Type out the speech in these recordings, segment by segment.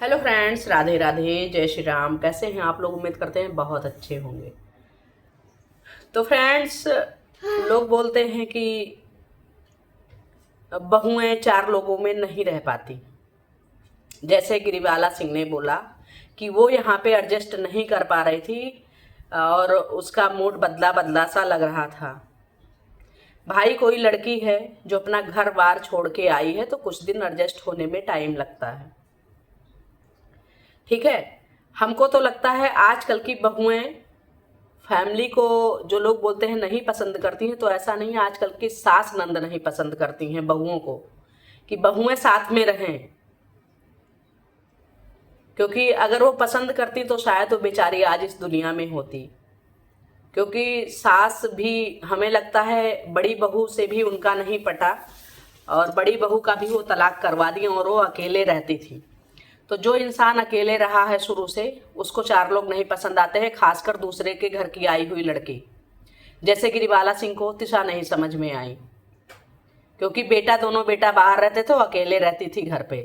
Hello friends, Radhe Radhe, जय श्री राम। कैसे हैं आप लोग? उम्मीद करते हैं बहुत अच्छे होंगे। तो फ्रेंड्स, लोग बोलते हैं कि बहुएं चार लोगों में नहीं रह पाती। जैसे गिरिबाला सिंह ने बोला कि वो यहाँ पे एडजस्ट नहीं कर पा रही थी और उसका मूड बदला बदला सा लग रहा था। भाई, कोई लड़की है जो अपना घर बार छोड़ के आई है तो कुछ दिन एडजस्ट होने में टाइम लगता है, ठीक है। हमको तो लगता है आजकल की बहुएं फैमिली को, जो लोग बोलते हैं नहीं पसंद करती हैं, तो ऐसा नहीं है। आजकल की सास नंद नहीं पसंद करती हैं बहुओं को कि बहुएं साथ में रहें, क्योंकि अगर वो पसंद करती तो शायद वो बेचारी आज इस दुनिया में होती। क्योंकि सास भी, हमें लगता है बड़ी बहू से भी उनका नहीं पटा और बड़ी बहू का भी वो तलाक करवा दिया और वो अकेले रहती थी। तो जो इंसान अकेले रहा है शुरू से, उसको चार लोग नहीं पसंद आते हैं, खासकर दूसरे के घर की आई हुई लड़की। जैसे गिरिबाला सिंह को तिशा नहीं समझ में आई, क्योंकि दोनों बेटा बाहर रहते थे, वो अकेले रहती थी घर पे,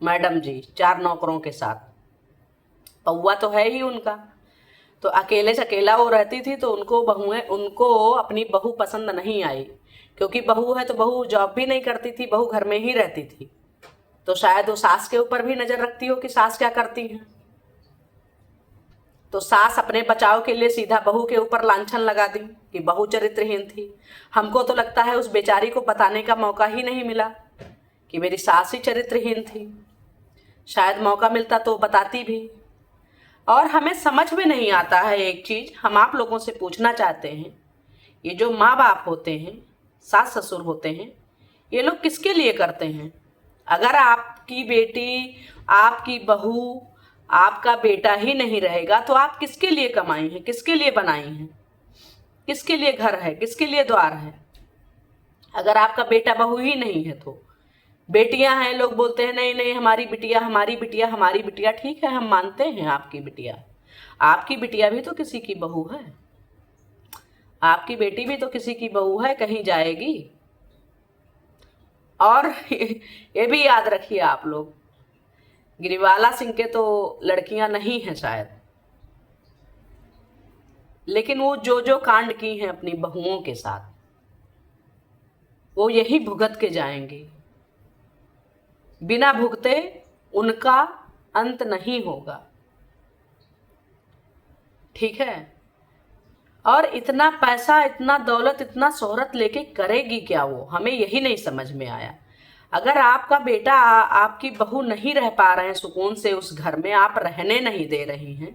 मैडम जी, चार नौकरों के साथ। पौआ तो है ही उनका, तो अकेले से अकेला वो रहती थी। तो उनको अपनी बहू पसंद नहीं आई, क्योंकि बहू है तो बहू जॉब भी नहीं करती थी, बहू घर में ही रहती थी। तो शायद वो सास के ऊपर भी नजर रखती हो कि सास क्या करती है। तो सास अपने बचाव के लिए सीधा बहू के ऊपर लांछन लगा दी कि बहू चरित्रहीन थी। हमको तो लगता है उस बेचारी को बताने का मौका ही नहीं मिला कि मेरी सास ही चरित्रहीन थी। शायद मौका मिलता तो बताती भी। और हमें समझ में नहीं आता है एक चीज, हम आप लोगों से पूछना चाहते हैं, ये जो माँ बाप होते हैं, सास ससुर होते हैं, ये लोग किसके लिए करते हैं? अगर आपकी बेटी, आपकी बहू, आपका बेटा ही नहीं रहेगा तो आप किसके लिए कमाई हैं, किसके लिए बनाई हैं, किसके लिए घर है, किसके लिए द्वार है? अगर आपका बेटा बहू ही नहीं है तो बेटियां हैं, लोग बोलते हैं नहीं नहीं हमारी बिटिया, हमारी बिटिया, हमारी बिटिया। ठीक है, हम मानते हैं आपकी बिटिया, आपकी बिटिया भी तो किसी की बहू है, आपकी बेटी भी तो किसी की बहू है, कहीं जाएगी। और ये भी याद रखिए आप लोग, गिरिबाला सिंह के तो लड़कियां नहीं हैं शायद, लेकिन वो जो जो कांड की हैं अपनी बहुओं के साथ, वो यही भुगत के जाएंगे। बिना भुगते उनका अंत नहीं होगा, ठीक है। और इतना पैसा, इतना दौलत, इतना शोहरत लेके करेगी क्या वो? हमें यही नहीं समझ में आया। अगर आपका बेटा, आपकी बहू नहीं रह पा रहे हैं सुकून से उस घर में, आप रहने नहीं दे रही हैं,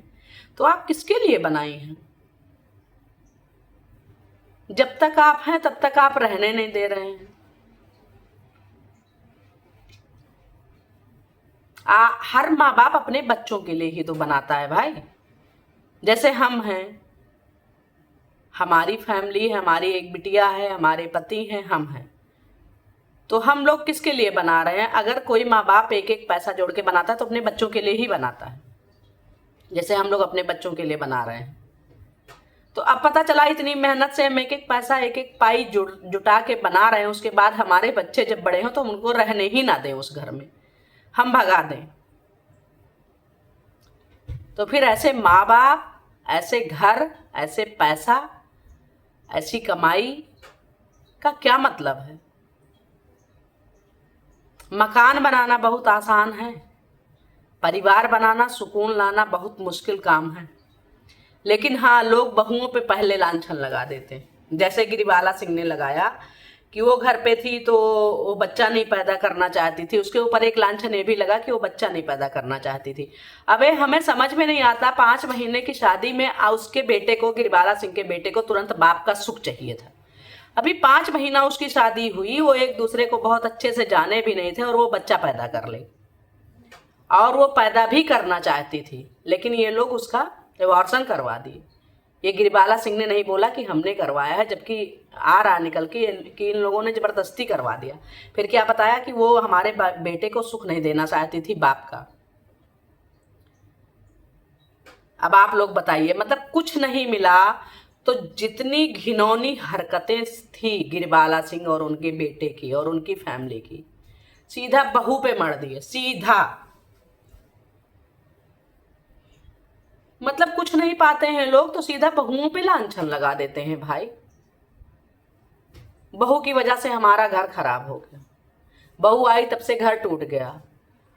तो आप किसके लिए बनाई हैं? जब तक आप हैं तब तक आप रहने नहीं दे रहे हैं। हर माँ बाप अपने बच्चों के लिए ही तो बनाता है भाई। जैसे हम हैं, हमारी फैमिली है, हमारी एक बिटिया है, हमारे पति हैं, हम हैं, तो हम लोग किसके लिए बना रहे हैं? अगर कोई माँ बाप एक एक पैसा जोड़ के बनाता है तो अपने बच्चों के लिए ही बनाता है, जैसे हम लोग अपने बच्चों के लिए बना रहे हैं। तो अब पता चला इतनी मेहनत से हम एक एक पैसा, एक एक पाई जुटा के बना रहे हैं, उसके बाद हमारे बच्चे जब बड़े हों तो उनको रहने ही ना दें उस घर में, हम भगा दें। तो फिर ऐसे माँ बाप, ऐसे घर, ऐसे पैसा, ऐसी कमाई का क्या मतलब है? मकान बनाना बहुत आसान है, परिवार बनाना, सुकून लाना बहुत मुश्किल काम है। लेकिन हाँ, लोग बहुओं पे पहले लांछन लगा देते हैं, जैसे गिरिबाला सिंह ने लगाया कि वो घर पे थी तो वो बच्चा नहीं पैदा करना चाहती थी। उसके ऊपर एक लांछन ये भी लगा कि वो बच्चा नहीं पैदा करना चाहती थी। अबे हमें समझ में नहीं आता, 5 महीने की शादी में उसके बेटे को, गिरिबाला सिंह के बेटे को तुरंत बाप का सुख चाहिए था। अभी 5 महीना उसकी शादी हुई, वो एक दूसरे को बहुत अच्छे से जाने भी नहीं थे और वो बच्चा पैदा कर ले, और वो पैदा भी करना चाहती थी, लेकिन ये लोग उसका एबॉर्शन करवा दिए। ये गिरिबाला सिंह ने नहीं बोला कि हमने करवाया है, जबकि आ रहा निकल के कि इन लोगों ने जबरदस्ती करवा दिया। फिर क्या बताया कि वो हमारे बेटे को सुख नहीं देना चाहती थी बाप का। अब आप लोग बताइए, मतलब कुछ नहीं मिला तो जितनी घिनौनी हरकतें थी गिरिबाला सिंह और उनके बेटे की और उनकी फैमिली की, सीधा बहू पे मर दिए, सीधा। नहीं पाते हैं लोग तो सीधा बहुओं पे लांछन लगा देते हैं भाई। बहू की वजह से हमारा घर खराब हो गया, बहू आई तब से घर टूट गया।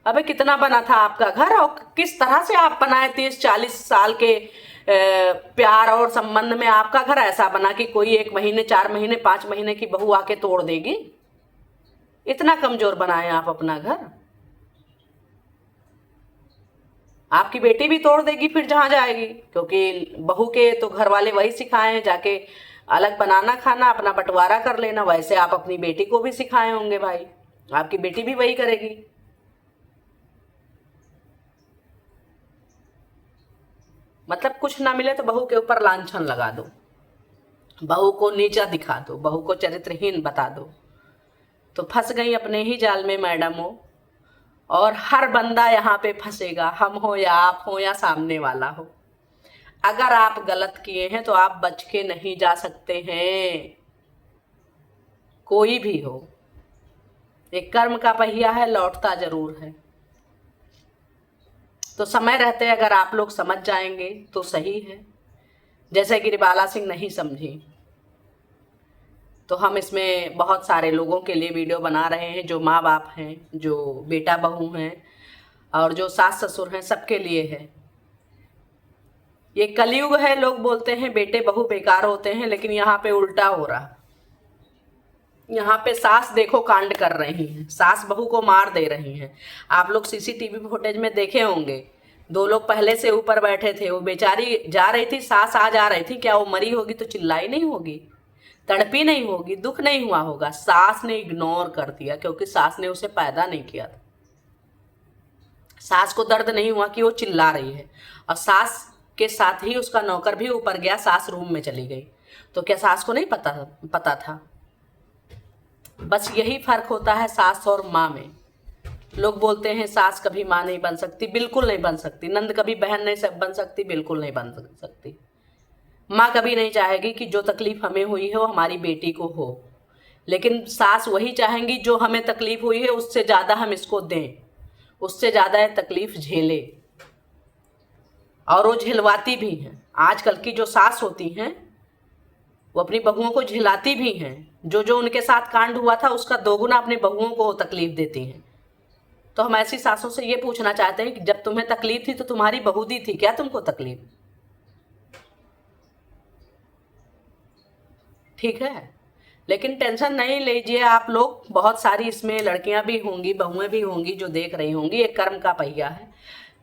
अबे कितना बना था आपका घर और किस तरह से आप बनाए 30-40 साल के प्यार और संबंध में आपका घर ऐसा बना कि कोई 1 महीने 4 महीने 5 महीने की बहू आके तोड़ देगी? इतना कमजोर बनाए आप अपना घर। आपकी बेटी भी तोड़ देगी फिर जहां जाएगी, क्योंकि बहू के तो घर वाले वही सिखाए हैं, जाके अलग बनाना खाना अपना बंटवारा कर लेना। वैसे आप अपनी बेटी को भी सिखाए होंगे भाई, आपकी बेटी भी वही करेगी। मतलब कुछ ना मिले तो बहू के ऊपर लांछन लगा दो, बहू को नीचा दिखा दो, बहू को चरित्रहीन बता दो, तो फंस गई अपने ही जाल में मैडम हो। और हर बंदा यहाँ पे फंसेगा, हम हो या आप हो या सामने वाला हो। अगर आप गलत किए हैं तो आप बच के नहीं जा सकते हैं, कोई भी हो। एक कर्म का पहिया है, लौटता जरूर है। तो समय रहते अगर आप लोग समझ जाएंगे तो सही है। जैसे गिरिबाला सिंह नहीं समझी, तो हम इसमें बहुत सारे लोगों के लिए वीडियो बना रहे हैं, जो माँ बाप हैं, जो बेटा बहू हैं और जो सास ससुर हैं, सबके लिए है। ये कलयुग है। लोग बोलते हैं बेटे बहू बेकार होते हैं, लेकिन यहाँ पे उल्टा हो रहा। यहाँ पे सास देखो कांड कर रही हैं, सास बहू को मार दे रही हैं। आप लोग सीसीटीवी फुटेज में देखे होंगे, 2 लोग पहले से ऊपर बैठे थे, वो बेचारी जा रही थी, सास आ जा रही थी, क्या वो मरी होगी तो चिल्लाई नहीं होगी, तड़पी नहीं होगी, दुख नहीं हुआ होगा? सास ने इग्नोर कर दिया, क्योंकि सास ने उसे पैदा नहीं किया था। सास को दर्द नहीं हुआ कि वो चिल्ला रही है, और सास के साथ ही उसका नौकर भी ऊपर गया, सास रूम में चली गई। तो क्या सास को नहीं पता था? बस यही फर्क होता है सास और माँ में। लोग बोलते हैं सास कभी माँ नहीं बन सकती, बिल्कुल नहीं बन सकती। नंद कभी बहन नहीं बन सकती, बिल्कुल नहीं बन सकती। माँ कभी नहीं चाहेगी कि जो तकलीफ हमें हुई है वो हमारी बेटी को हो, लेकिन सास वही चाहेंगी जो हमें तकलीफ हुई है उससे ज़्यादा हम इसको दें, उससे ज़्यादा तकलीफ झेले, और वो झिलवाती भी हैं। आजकल की जो सास होती हैं वो अपनी बहुओं को झिलाती भी हैं। जो उनके साथ कांड हुआ था उसका 2 गुना अपने बहुओं को तकलीफ देती हैं। तो हम ऐसी सासों से ये पूछना चाहते हैं कि जब तुम्हें तकलीफ थी तो तुम्हारी बहू दी थी क्या तुमको तकलीफ? ठीक है, लेकिन टेंशन नहीं लीजिए आप लोग। बहुत सारी इसमें लड़कियां भी होंगी, बहुएं भी होंगी जो देख रही होंगी। एक कर्म का पहिया है,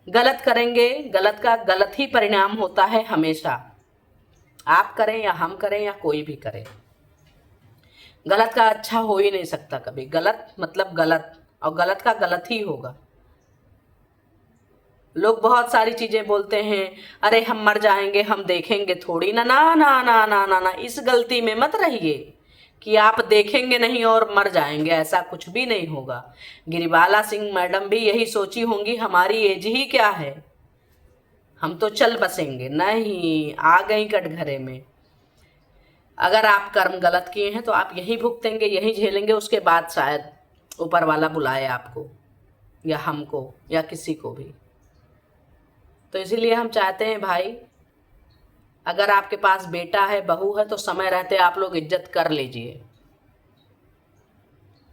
गलत करेंगे, गलत का गलत ही परिणाम होता है हमेशा। आप करें या हम करें या कोई भी करे, गलत का अच्छा हो ही नहीं सकता कभी। गलत मतलब गलत, और गलत का गलत ही होगा। लोग बहुत सारी चीजें बोलते हैं, अरे हम मर जाएंगे, हम देखेंगे थोड़ी ना। ना ना ना ना ना ना, इस गलती में मत रहिए कि आप देखेंगे नहीं और मर जाएंगे, ऐसा कुछ भी नहीं होगा। गिरिबाला सिंह मैडम भी यही सोची होंगी, हमारी एज ही क्या है, हम तो चल बसेंगे। नहीं, आ गई कटघरे में। अगर आप कर्म गलत किए हैं तो आप यही भुगतेंगे, यही झेलेंगे। उसके बाद शायद ऊपर वाला बुलाए आपको या हमको या किसी को भी। तो इसीलिए हम चाहते हैं भाई, अगर आपके पास बेटा है, बहू है, तो समय रहते आप लोग इज्जत कर लीजिए।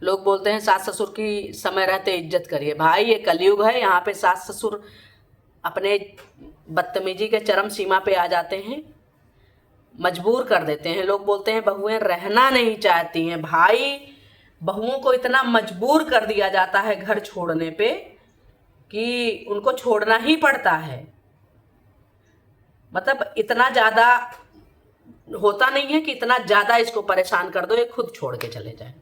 लोग बोलते हैं सास ससुर की समय रहते इज्जत करिए। भाई ये कलयुग है, यहाँ पे सास ससुर अपने बदतमीजी के चरम सीमा पे आ जाते हैं, मजबूर कर देते हैं। लोग बोलते हैं बहुएं रहना नहीं चाहती हैं। भाई बहुओं को इतना मजबूर कर दिया जाता है घर छोड़ने पे कि उनको छोड़ना ही पड़ता है। मतलब इतना ज़्यादा होता नहीं है कि इतना ज़्यादा इसको परेशान कर दो ये खुद छोड़ के चले जाए।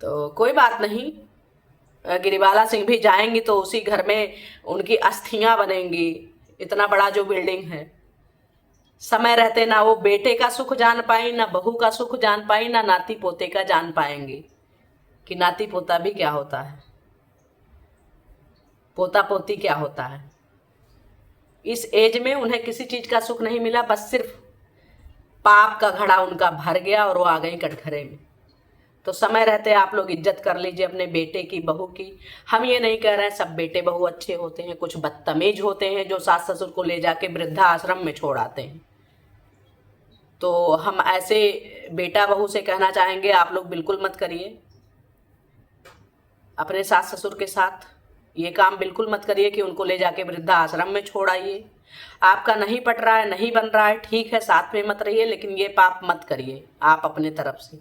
तो कोई बात नहीं, गिरिबाला सिंह भी जाएंगी तो उसी घर में उनकी अस्थियां बनेंगी। इतना बड़ा जो बिल्डिंग है, समय रहते ना वो बेटे का सुख जान पाई, ना बहू का सुख जान पाई, ना नाती पोते का जान पाएंगे कि नाती पोता भी क्या होता है, पोता पोती क्या होता है। इस एज में उन्हें किसी चीज का सुख नहीं मिला, बस सिर्फ पाप का घड़ा उनका भर गया और वो आ गई कटघरे में। तो समय रहते आप लोग इज्जत कर लीजिए अपने बेटे की, बहू की। हम ये नहीं कह रहे हैं सब बेटे बहू अच्छे होते हैं, कुछ बदतमीज होते हैं जो सास ससुर को ले जाके वृद्धाश्रम में छोड़ आते हैं। तो हम ऐसे बेटा बहू से कहना चाहेंगे आप लोग बिल्कुल मत करिए। अपने सास ससुर के साथ ये काम बिल्कुल मत करिए कि उनको ले जाके वृद्धाश्रम में छोड़ आइए। आपका नहीं पट रहा है, नहीं बन रहा है, ठीक है, साथ में मत रहिए, लेकिन ये पाप मत करिए आप अपने तरफ से।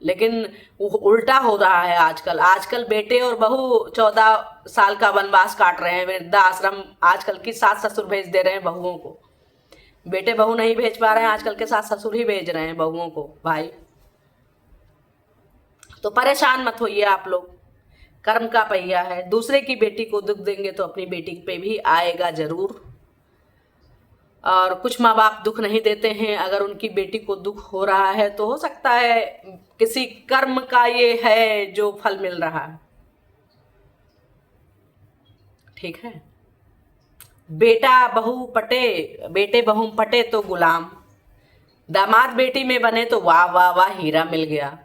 लेकिन वो उल्टा हो रहा है आजकल। आजकल बेटे और बहू 14 साल का वनवास काट रहे हैं, वृद्धाश्रम आजकल की सास ससुर भेज दे रहे हैं बहुओं को। बेटे बहू नहीं भेज पा रहे हैं, आजकल के सास ससुर ही भेज रहे हैं बहुओं को भाई। तो परेशान मत होइए आप लोग, कर्म का पहिया है। दूसरे की बेटी को दुख देंगे तो अपनी बेटी पे भी आएगा जरूर। और कुछ माँ बाप दुख नहीं देते हैं, अगर उनकी बेटी को दुख हो रहा है तो हो सकता है किसी कर्म का ये है जो फल मिल रहा है। ठीक है, बेटा बहू पटे, बेटे बहू पटे तो गुलाम, दामाद बेटी में बने तो वाह वाह वाह हीरा मिल गया,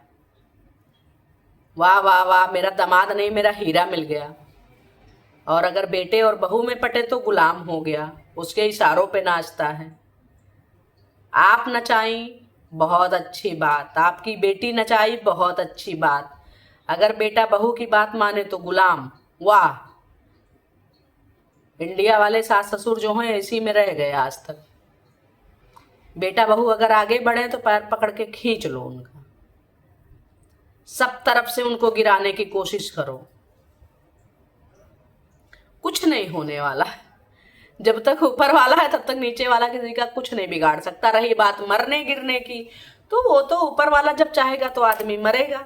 वाह वाह वाह मेरा दामाद नहीं मेरा हीरा मिल गया। और अगर बेटे और बहू में पटे तो गुलाम हो गया, उसके इशारों पे नाचता है। आप नचाई बहुत अच्छी बात, आपकी बेटी नचाई बहुत अच्छी बात, अगर बेटा बहू की बात माने तो गुलाम। वाह, इंडिया वाले सास ससुर जो हैं इसी में रह गए आज तक। बेटा बहू अगर आगे बढ़े तो पैर पकड़ के खींच लो उनका, सब तरफ से उनको गिराने की कोशिश करो, कुछ नहीं होने वाला। जब तक ऊपर वाला है तब तक नीचे वाला किसी का कुछ नहीं बिगाड़ सकता। रही बात मरने गिरने की, तो वो तो ऊपर वाला जब चाहेगा तो आदमी मरेगा।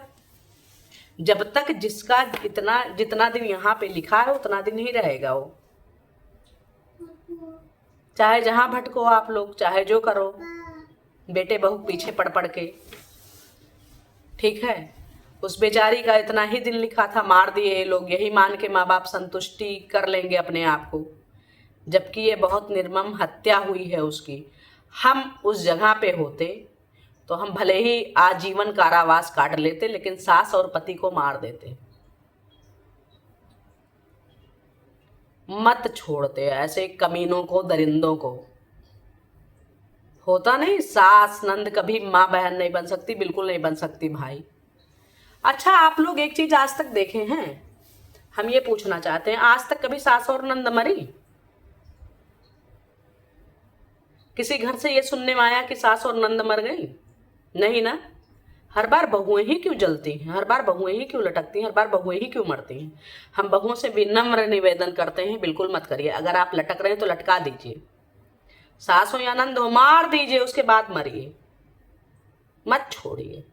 जब तक जिसका जितना दिन यहाँ पे लिखा है उतना दिन ही रहेगा वो, चाहे जहां भटको आप लोग, चाहे जो करो, बेटे बहू पीछे पड़ पड़ के। ठीक है, उस बेचारी का इतना ही दिन लिखा था, मार दिए ये लोग, यही मान के माँ बाप संतुष्टि कर लेंगे अपने आप को, जबकि ये बहुत निर्मम हत्या हुई है उसकी। हम उस जगह पे होते तो हम भले ही आजीवन कारावास काट लेते, लेकिन सास और पति को मार देते, मत छोड़ते ऐसे कमीनों को, दरिंदों को। होता नहीं, सास नंद कभी माँ बहन नहीं बन सकती, बिल्कुल नहीं बन सकती भाई। अच्छा, आप लोग एक चीज आज तक देखे हैं, हम ये पूछना चाहते हैं, आज तक कभी सास और नंद मरी? किसी घर से ये सुनने में आया कि सास और नंद मर गई? नहीं ना। हर बार बहुएं ही क्यों जलती हैं, हर बार बहुएं ही क्यों लटकती हैं, हर बार बहुएं ही क्यों मरती हैं? हम बहुओं से विनम्र निवेदन करते हैं, बिल्कुल मत करिए। अगर आप लटक रहे हैं तो लटका दीजिए, सास हो या नंद हो मार दीजिए, उसके बाद मरिए, मत छोड़िए।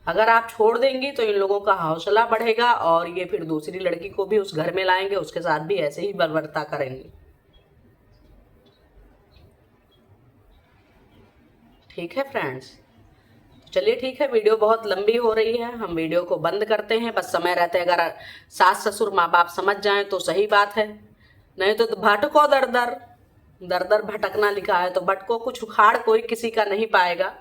अगर आप छोड़ देंगी तो इन लोगों का हौसला बढ़ेगा और ये फिर दूसरी लड़की को भी उस घर में लाएंगे, उसके साथ भी ऐसे ही बर्बरता करेंगे। ठीक है फ्रेंड्स, चलिए ठीक है, वीडियो बहुत लंबी हो रही है, हम वीडियो को बंद करते हैं। बस समय रहते अगर सास ससुर माँ बाप समझ जाएं तो सही बात है, नहीं तो भटको दर दर, दर दर भटकना लिखा है तो भटको, कुछ उखाड़ कोई किसी का नहीं पाएगा।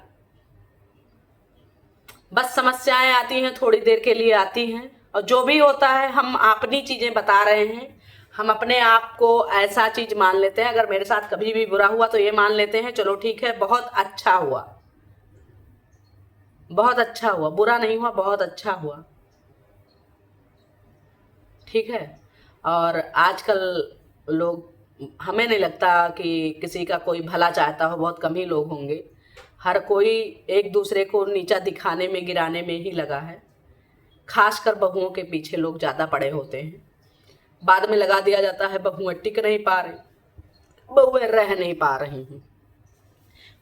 बस समस्याएं आती हैं, थोड़ी देर के लिए आती हैं, और जो भी होता है हम अपनी चीजें बता रहे हैं। हम अपने आप को ऐसा चीज मान लेते हैं, अगर मेरे साथ कभी भी बुरा हुआ तो ये मान लेते हैं चलो ठीक है, बहुत अच्छा हुआ, बहुत अच्छा हुआ, बुरा नहीं हुआ, बहुत अच्छा हुआ। ठीक है, और आजकल लोग, हमें नहीं लगता कि किसी का कोई भला चाहता हो, बहुत कम ही लोग होंगे। हर कोई एक दूसरे को नीचा दिखाने में, गिराने में ही लगा है। खासकर बहुओं के पीछे लोग ज़्यादा पड़े होते हैं। बाद में लगा दिया जाता है बहुएं टिक नहीं पा रही, बहुएं रह नहीं पा रही हैं।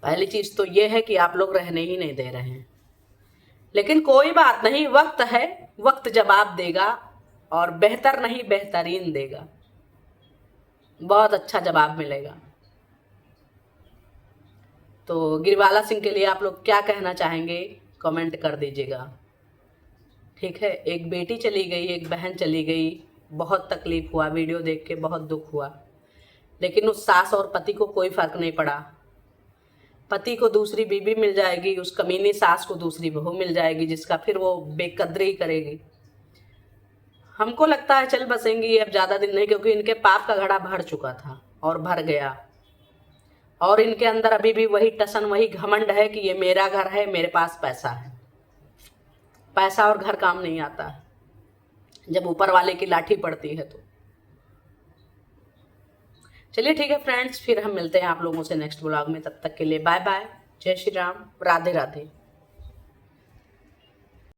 पहली चीज़ तो ये है कि आप लोग रहने ही नहीं दे रहे हैं, लेकिन कोई बात नहीं, वक्त है, वक्त जवाब देगा, और बेहतर नहीं बेहतरीन देगा, बहुत अच्छा जवाब मिलेगा। तो गिरवाला सिंह के लिए आप लोग क्या कहना चाहेंगे, कमेंट कर दीजिएगा। ठीक है, एक बेटी चली गई, एक बहन चली गई, बहुत तकलीफ हुआ, वीडियो देख के बहुत दुख हुआ, लेकिन उस सास और पति को कोई फर्क नहीं पड़ा। पति को दूसरी बीवी मिल जाएगी, उस कमीनी सास को दूसरी बहू मिल जाएगी, जिसका फिर वो बेकदरी करेगी। हमको लगता है चल बसेंगी अब ज़्यादा दिन नहीं, क्योंकि इनके पाप का घड़ा भर चुका था और भर गया। और इनके अंदर अभी भी वही टसन, वही घमंड है कि ये मेरा घर है, मेरे पास पैसा है। पैसा और घर काम नहीं आता है जब ऊपर वाले की लाठी पड़ती है तो। चलिए ठीक है फ्रेंड्स, फिर हम मिलते हैं आप लोगों से नेक्स्ट ब्लॉग में। तब तक के लिए बाय बाय, जय श्री राम, राधे राधे।